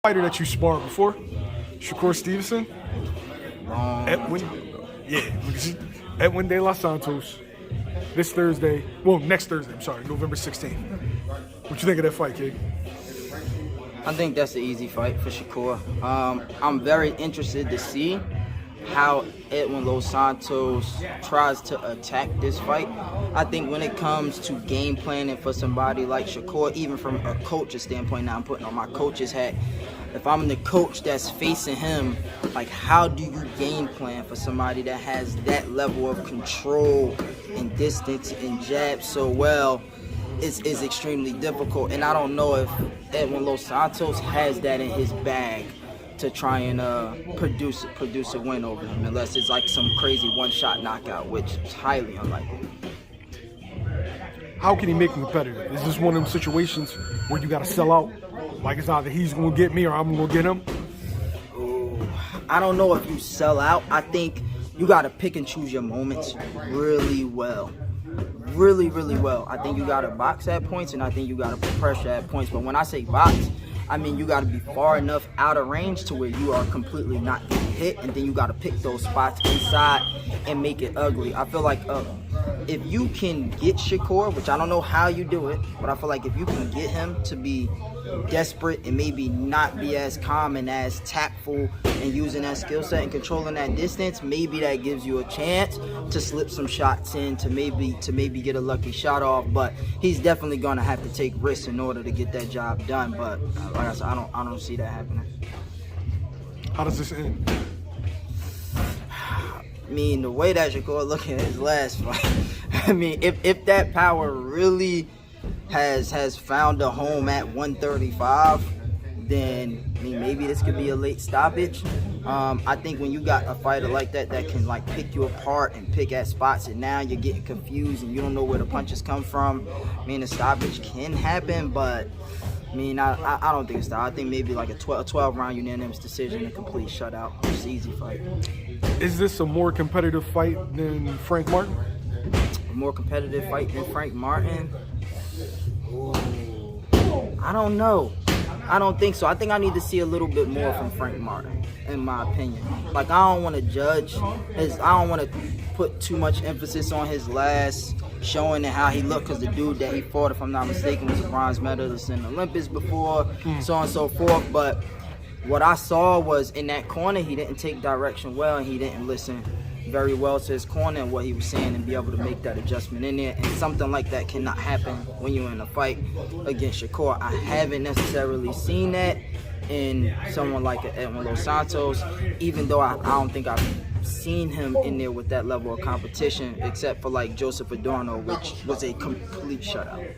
Fighter that you sparred before, Shakur Stevenson, Edwin, Edwin de los Santos, this Thursday, well, next Thursday, I'm sorry, November 16th. What you think of that fight, kid? I think that's an easy fight for Shakur. I'm very interested to see how Edwin Los Santos tries to attack this fight. I think when it comes to game planning for somebody like Shakur, even from a coach's standpoint, now I'm putting on my coach's hat, if I'm the coach that's facing him, like, how do you game plan for somebody that has that level of control and distance and jab so well? Is extremely difficult, and I don't know if Edwin Los Santos has that in his bag to try and produce a win over him, unless it's like some crazy one-shot knockout, which is highly unlikely. How can he make him competitive? Is this one of them situations where you got to sell out? Like, it's either he's going to get me or I'm going to get him? Ooh, I don't know if you sell out. I think you got to pick and choose your moments really well. Really well. I think you got to box at points, and I think you got to put pressure at points. But when I say box, I mean you got to be far enough out of range to where you are completely not getting hit, and then you got to pick those spots inside and make it ugly. I feel like if you can get Shakur, which I don't know how you do it, but I feel like if you can get him to be desperate and maybe not be as calm and as tactful and using that skill set and controlling that distance, maybe that gives you a chance to slip some shots in to maybe get a lucky shot off. But he's definitely going to have to take risks in order to get that job done. But like I said, I don't see that happening. How does this end? I mean, the way that Shakur looking at his last fight, I mean, if that power really has found a home at 135, then I mean maybe this could be a late stoppage. I think when you got a fighter like that can like pick you apart and pick at spots, and now you're getting confused and you don't know where the punches come from, I mean, a stoppage can happen, but I mean, I don't think it's that. I think maybe like a 12-round unanimous decision, a complete shutout. It's an easy fight. Is this a more competitive fight than Frank Martin? A more competitive fight than Frank Martin? Ooh, I don't know. I don't think so. I think I need to see a little bit more from Frank Martin, in my opinion. Like, I don't want to judge I don't want to put too much emphasis on his last showing and how he looked, because the dude that he fought, if I'm not mistaken, was a bronze medalist in the Olympics before, so on and so forth. But what I saw was in that corner, he didn't take direction well, and he didn't listen very well to his corner and what he was saying and be able to make that adjustment in there. And something like that cannot happen when you're in a fight against Shakur. I haven't necessarily seen that in someone like Edwin Los Santos, even though I don't think I've seen him in there with that level of competition, except for like Joseph Adorno, which was a complete shutout.